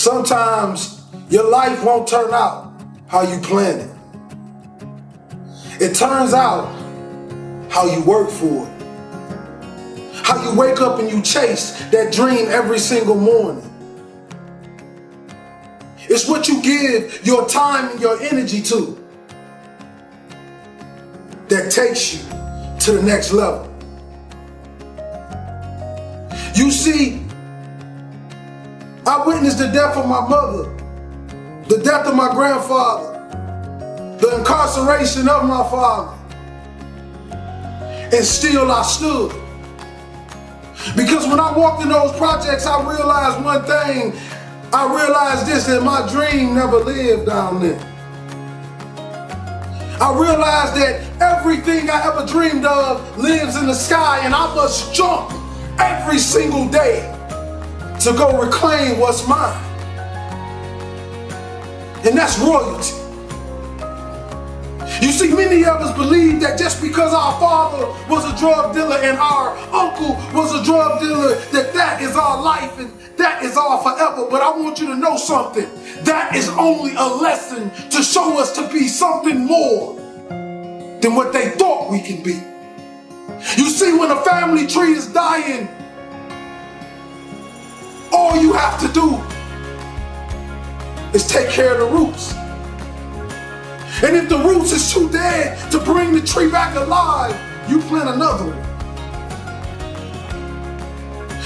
Sometimes your life won't turn out how you planned it. It turns out how you work for it. How you wake up and you chase that dream every single morning. It's what you give your time and your energy to that takes you to the next level. You see, I witnessed the death of my mother, the death of my grandfather, the incarceration of my father, and still I stood. Because when I walked in those projects, I realized one thing. I realized this, that my dream never lived down there. I realized that everything I ever dreamed of lives in the sky, and I must jump every single day to go reclaim what's mine. And that's royalty. You see, many of us believe that just because our father was a drug dealer and our uncle was a drug dealer, that is our life and that is all forever. But I want you to know something. That is only a lesson to show us to be something more than what they thought we can be. You see, when a family tree is dying, all you have to do is take care of the roots. And if the roots is too dead to bring the tree back alive, you plant another one.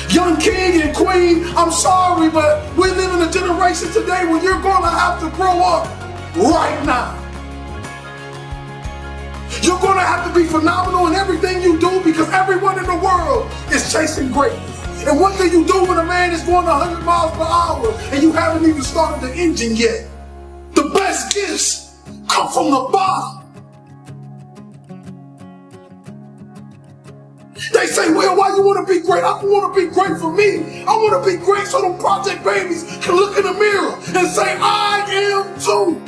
Young king and queen, I'm sorry, but we live in a generation today where you're gonna have to grow up right now. You're gonna have to be phenomenal in everything you do because everyone in the world is chasing greatness. And what do you do when a man is going 100 miles per hour and you haven't even started the engine yet? The best gifts come from the bottom. They say, well, why you want to be great? I don't want to be great for me. I want to be great so them project babies can look in the mirror and say, I am too.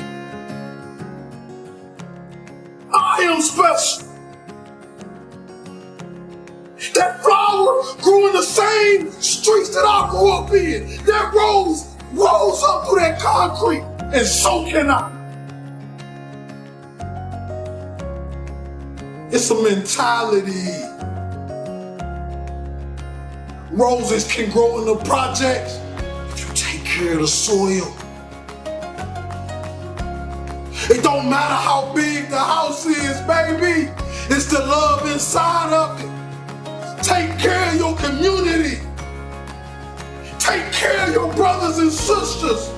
I am special. That flower grew in the same streets that I grew up in. That rose up through that concrete, and so can I. It's a mentality. Roses can grow in the projects if you take care of the soil. It don't matter how big the house is, baby. It's the love inside of it. Take care of your community. Take care of your brothers and sisters.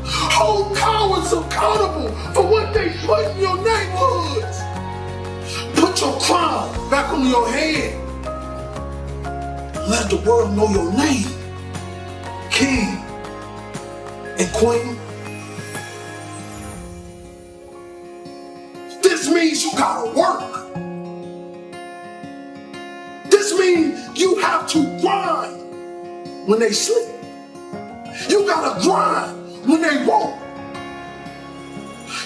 Hold cowards accountable for what they put in your neighborhoods. Put your crown back on your head. Let the world know your name. King and queen. This means you gotta work. This means you have to grind when they sleep. You gotta grind when they won't.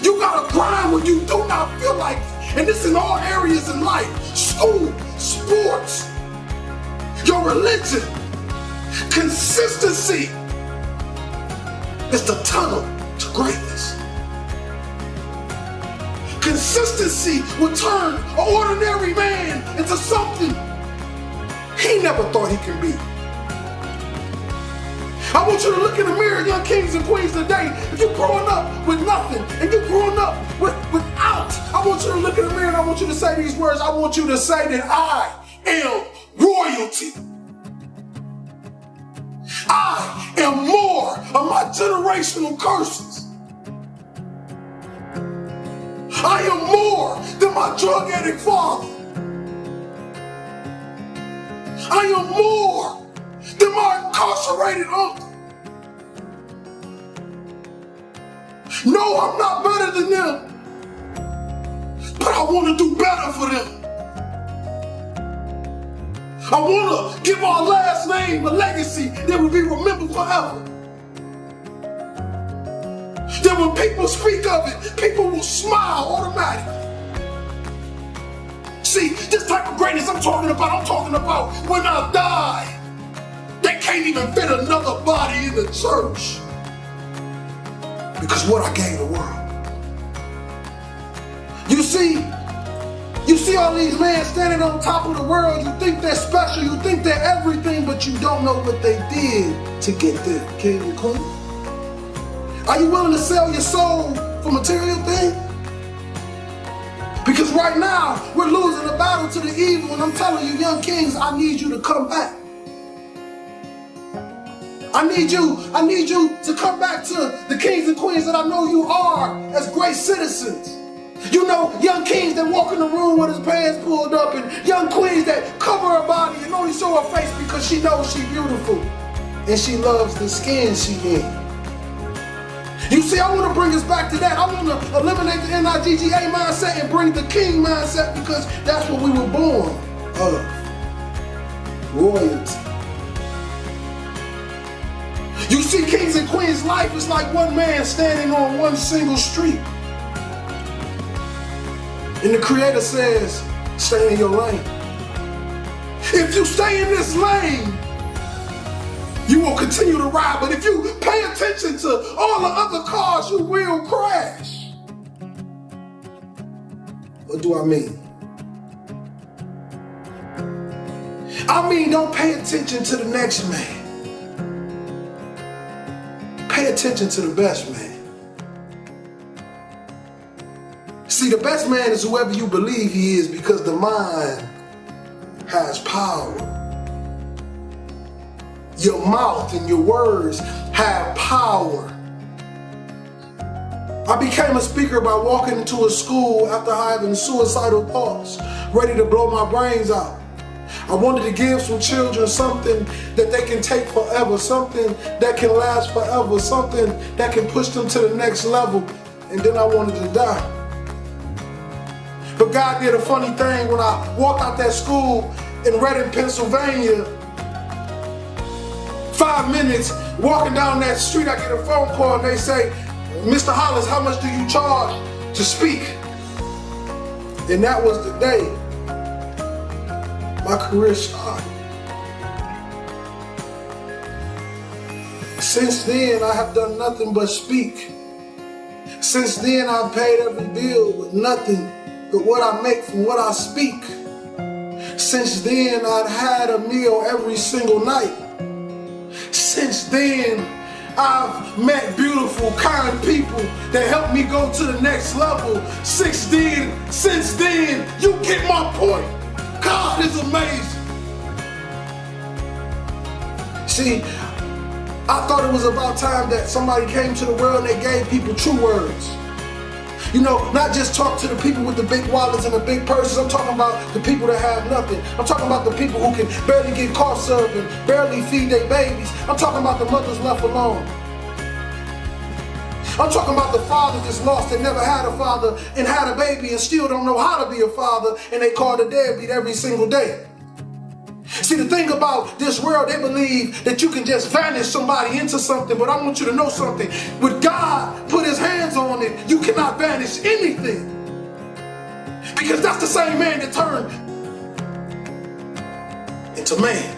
You gotta grind when you do not feel like it. And this in all areas in life. School, sports, your religion. Consistency is the tunnel to greatness. Consistency will turn an ordinary man into something he never thought he could be. I want you to look in the mirror, young kings and queens today. If you're growing up with nothing and you're growing up without, I want you to look in the mirror and I want you to say these words. I want you to say that I am royalty. I am more of my generational curses. I am more than my drug addict father. I am more than my incarcerated uncle. No, I'm not better than them, but I want to do better for them. I want to give our last name a legacy that will be remembered forever. That when people speak of it, people will smile automatically. See, this type of greatness I'm talking about when I die, they can't even fit another body in the church. because what I gave the world. You see all these men standing on top of the world. You think they're special, you think they're everything, but you don't know what they did to get there. King and queen. Are you willing to sell your soul for material things? Because right now, we're losing the battle to the evil, and I'm telling you, young kings, I need you to come back. I need you to come back to the kings and queens that I know you are as great citizens. You know, young kings that walk in the room with his pants pulled up, and young queens that cover her body and only show her face because she knows she's beautiful and she loves the skin she in. You see, I want to bring us back to that. I want to eliminate the NIGGA mindset and bring the king mindset, because that's what we were born of. Royalty. You see, kings and queens, life is like one man standing on one single street. And the Creator says, stay in your lane. If you stay in this lane, you will continue to ride. But if you pay attention to all the other cars, you will crash. What do I mean? I mean, don't pay attention to the next man. Pay attention to the best man. See, the best man is whoever you believe he is, because the mind has power. Your mouth and your words have power. I became a speaker by walking into a school after having suicidal thoughts, ready to blow my brains out. I wanted to give some children something that they can take forever, something that can last forever, something that can push them to the next level, and then I wanted to die. But God did a funny thing when I walked out that school in Reading, Pennsylvania. 5 minutes walking down that street, I get a phone call and they say, Mr. Hollis, how much do you charge to speak? And that was the day my career started. Since then, I have done nothing but speak. Since then, I've paid every bill with nothing but what I make from what I speak. Since then, I've had a meal every single night. Since then, I've met beautiful, kind people that help me go to the next level. Since then, you get my point. God is amazing. See, I thought it was about time that somebody came to the world and they gave people true words. You know, not just talk to the people with the big wallets and the big purses. I'm talking about the people that have nothing. I'm talking about the people who can barely get car served and barely feed their babies. I'm talking about the mothers left alone. I'm talking about the fathers that's lost that never had a father and had a baby and still don't know how to be a father, and they call the deadbeat every single day. See, the thing about this world, they believe that you can just vanish somebody into something, but I want you to know something. When God put his hands on it, you cannot vanish anything. Because that's the same man that turned into man.